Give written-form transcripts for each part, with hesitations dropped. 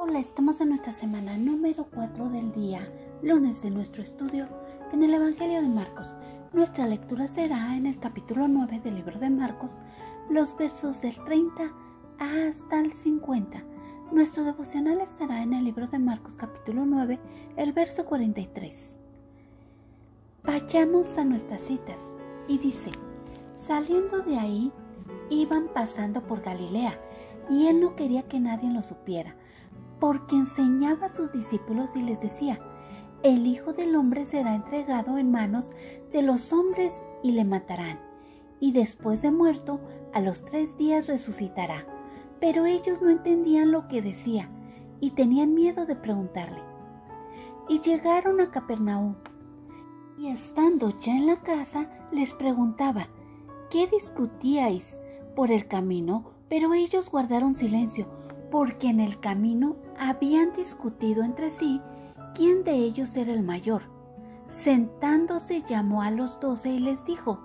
Hola, estamos en nuestra semana número 4 del día, lunes de nuestro estudio en el Evangelio de Marcos. Nuestra lectura será en el capítulo 9 del libro de Marcos, los versos del 30 hasta el 50. Nuestro devocional estará en el libro de Marcos capítulo 9, el verso 43. Vayamos a nuestras citas. Y dice: saliendo de ahí, iban pasando por Galilea, y él no quería que nadie lo supiera, porque enseñaba a sus discípulos y les decía: el Hijo del Hombre será entregado en manos de los hombres y le matarán, y después de muerto, a los 3 días resucitará. Pero ellos no entendían lo que decía, y tenían miedo de preguntarle. Y llegaron a Capernaum, y estando ya en la casa, les preguntaba: ¿qué discutíais por el camino? Pero ellos guardaron silencio, porque en el camino habían discutido entre sí quién de ellos era el mayor. Sentándose, llamó a los 12 y les dijo: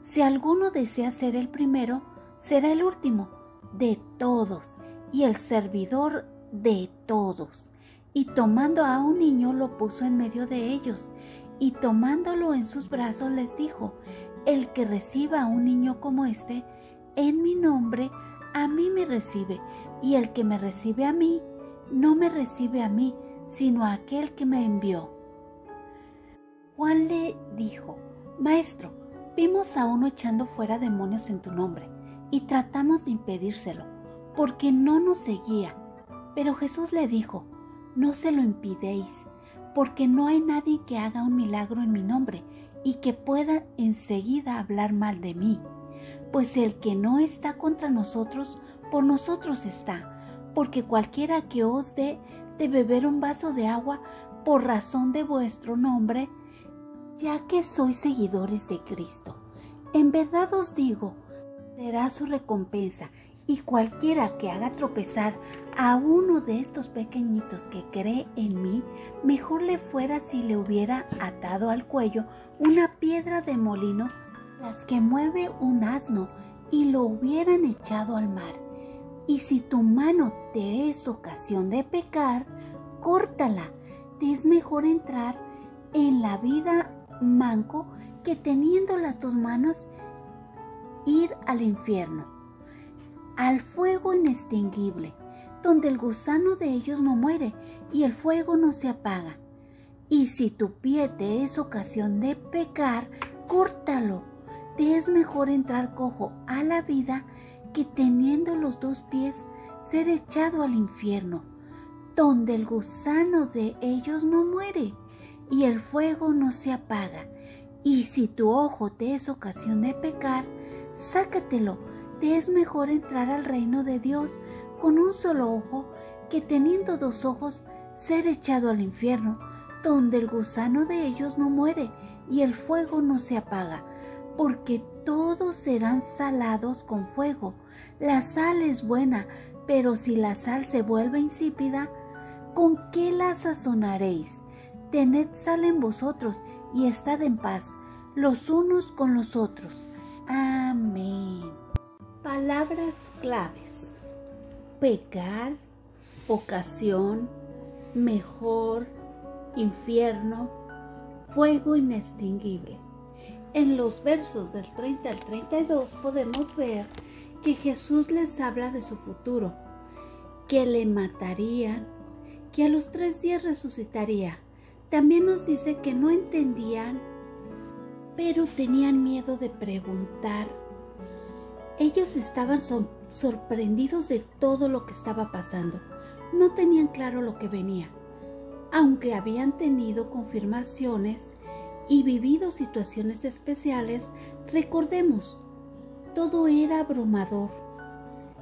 si alguno desea ser el primero, será el último de todos y el servidor de todos. Y tomando a un niño, lo puso en medio de ellos, y tomándolo en sus brazos les dijo: el que reciba a un niño como este, en mi nombre, a mí me recibe, y el que me recibe a mí, no me recibe a mí, sino a aquel que me envió. Juan le dijo: Maestro, vimos a uno echando fuera demonios en tu nombre, y tratamos de impedírselo, porque no nos seguía. Pero Jesús le dijo: no se lo impidéis, porque no hay nadie que haga un milagro en mi nombre, y que pueda enseguida hablar mal de mí. Pues el que no está contra nosotros, por nosotros está, porque cualquiera que os dé de beber un vaso de agua por razón de vuestro nombre, ya que sois seguidores de Cristo, en verdad os digo, será su recompensa. Y cualquiera que haga tropezar a uno de estos pequeñitos que cree en mí, mejor le fuera si le hubiera atado al cuello una piedra de molino, las que mueve un asno, y lo hubieran echado al mar. Y si tu mano te es ocasión de pecar, córtala. Te es mejor entrar en la vida manco que teniendo las 2 manos ir al infierno, al fuego inextinguible, donde el gusano de ellos no muere y el fuego no se apaga. Y si tu pie te es ocasión de pecar, córtalo. Te es mejor entrar cojo a la vida que teniendo los 2 pies ser echado al infierno, donde el gusano de ellos no muere y el fuego no se apaga. Y si tu ojo te es ocasión de pecar, sácatelo. Te es mejor entrar al reino de Dios con un solo ojo que teniendo 2 ojos ser echado al infierno, donde el gusano de ellos no muere y el fuego no se apaga, porque todos serán salados con fuego. La sal es buena, pero si la sal se vuelve insípida, ¿con qué la sazonaréis? Tened sal en vosotros y estad en paz los unos con los otros. Amén. Palabras claves: pecar, ocasión, mejor, infierno, fuego inextinguible. En los versos del 30 al 32 podemos ver que Jesús les habla de su futuro, que le matarían, que a los 3 días resucitaría. También nos dice que no entendían, pero tenían miedo de preguntar. Ellos estaban sorprendidos de todo lo que estaba pasando. No tenían claro lo que venía, aunque habían tenido confirmaciones y vivido situaciones especiales. Recordemos, todo era abrumador.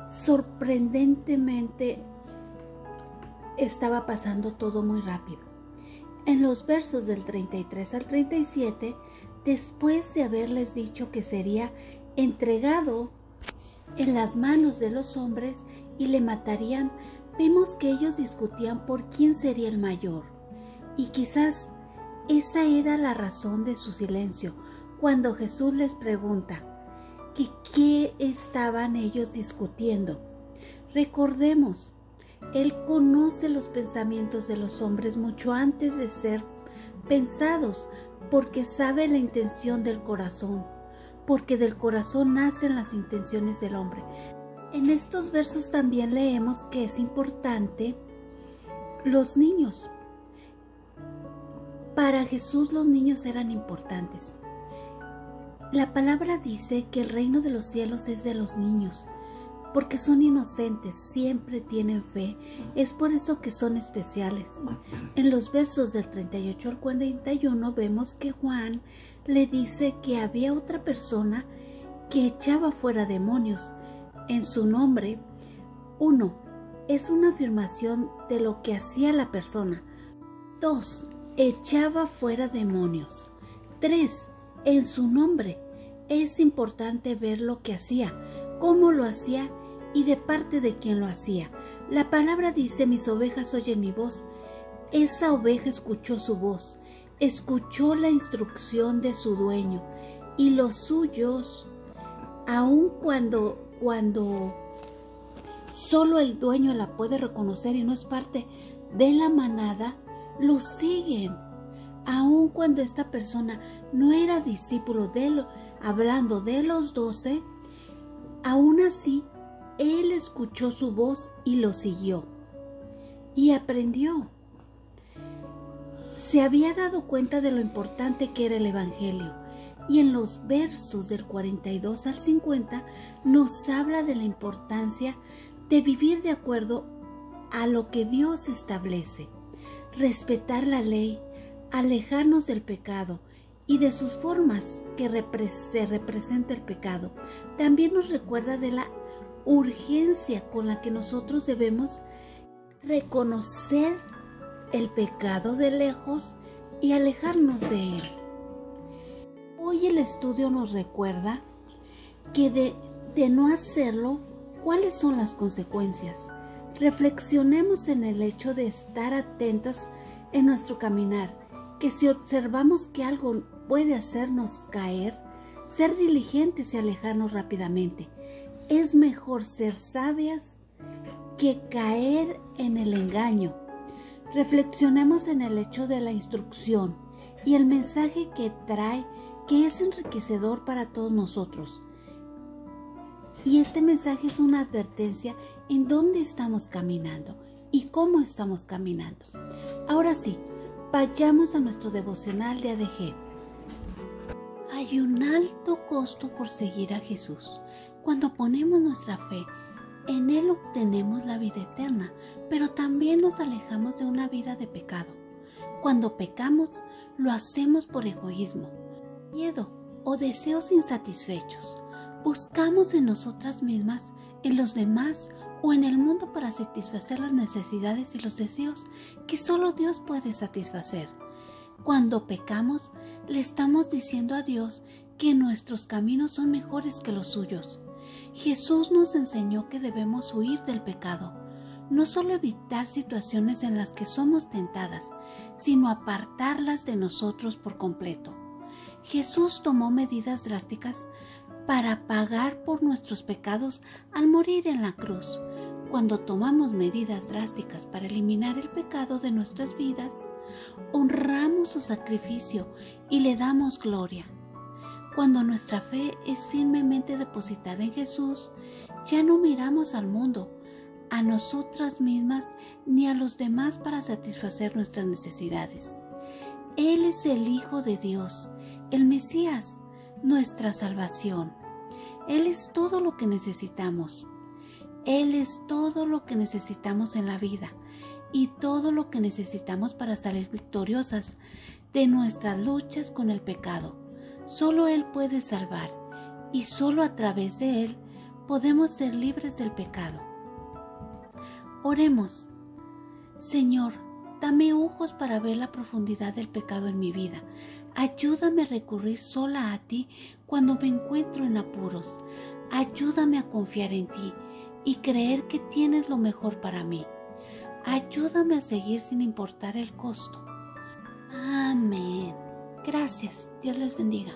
Sorprendentemente estaba pasando todo muy rápido. En los versos del 33 al 37, después de haberles dicho que sería entregado en las manos de los hombres y le matarían, vemos que ellos discutían por quién sería el mayor. Y quizás esa era la razón de su silencio, cuando Jesús les pregunta que qué estaban ellos discutiendo. Recordemos Él conoce los pensamientos de los hombres mucho antes de ser pensados, porque sabe la intención del corazón, porque del corazón nacen las intenciones del hombre. En estos versos también leemos que es importante los niños. Para Jesús los niños eran importantes. La palabra dice que el reino de los cielos es de los niños, porque son inocentes, siempre tienen fe, es por eso que son especiales. En los versos del 38 al 41 vemos que Juan le dice que había otra persona que echaba fuera demonios en su nombre. 1. Es una afirmación de lo que hacía la persona. 2. Echaba fuera demonios. 3. En su nombre. Es importante ver lo que hacía, cómo lo hacía y de parte de quién lo hacía. La palabra dice: mis ovejas oyen mi voz. Esa oveja escuchó su voz, escuchó la instrucción de su dueño, y los suyos, aun cuando solo el dueño la puede reconocer y no es parte de la manada, lo siguen. Aun cuando esta persona no era discípulo de él, hablando de los 12, aún así él escuchó su voz y lo siguió y aprendió. Se había dado cuenta de lo importante que era el Evangelio, y en los versos del 42 al 50 nos habla de la importancia de vivir de acuerdo a lo que Dios establece, respetar la ley, alejarnos del pecado y de sus formas que se representa el pecado. También nos recuerda de la urgencia con la que nosotros debemos reconocer el pecado de lejos y alejarnos de él. Hoy el estudio nos recuerda que de no hacerlo, ¿cuáles son las consecuencias? Reflexionemos en el hecho de estar atentos en nuestro caminar, que si observamos que algo puede hacernos caer, ser diligentes y alejarnos rápidamente. Es mejor ser sabias que caer en el engaño. Reflexionemos en el hecho de la instrucción y el mensaje que trae, que es enriquecedor para todos nosotros. Y este mensaje es una advertencia en dónde estamos caminando y cómo estamos caminando. Ahora sí, vayamos a nuestro devocional de ADG. Hay un alto costo por seguir a Jesús. Cuando ponemos nuestra fe, en Él obtenemos la vida eterna, pero también nos alejamos de una vida de pecado. Cuando pecamos, lo hacemos por egoísmo, miedo o deseos insatisfechos. Buscamos en nosotras mismas, en los demás o en el mundo para satisfacer las necesidades y los deseos que solo Dios puede satisfacer. Cuando pecamos, le estamos diciendo a Dios que nuestros caminos son mejores que los suyos. Jesús nos enseñó que debemos huir del pecado, no solo evitar situaciones en las que somos tentadas, sino apartarlas de nosotros por completo. Jesús tomó medidas drásticas para pagar por nuestros pecados al morir en la cruz. Cuando tomamos medidas drásticas para eliminar el pecado de nuestras vidas, honramos su sacrificio y le damos gloria. Cuando nuestra fe es firmemente depositada en Jesús, ya no miramos al mundo, a nosotras mismas ni a los demás para satisfacer nuestras necesidades. Él es el Hijo de Dios, el Mesías, nuestra salvación. Él es todo lo que necesitamos. Él es todo lo que necesitamos en la vida y todo lo que necesitamos para salir victoriosas de nuestras luchas con el pecado. Solo Él puede salvar y solo a través de Él podemos ser libres del pecado. Oremos. Señor, dame ojos para ver la profundidad del pecado en mi vida. Ayúdame a recurrir sola a ti cuando me encuentro en apuros. Ayúdame a confiar en ti y creer que tienes lo mejor para mí. Ayúdame a seguir sin importar el costo. Amén. Gracias. Dios les bendiga.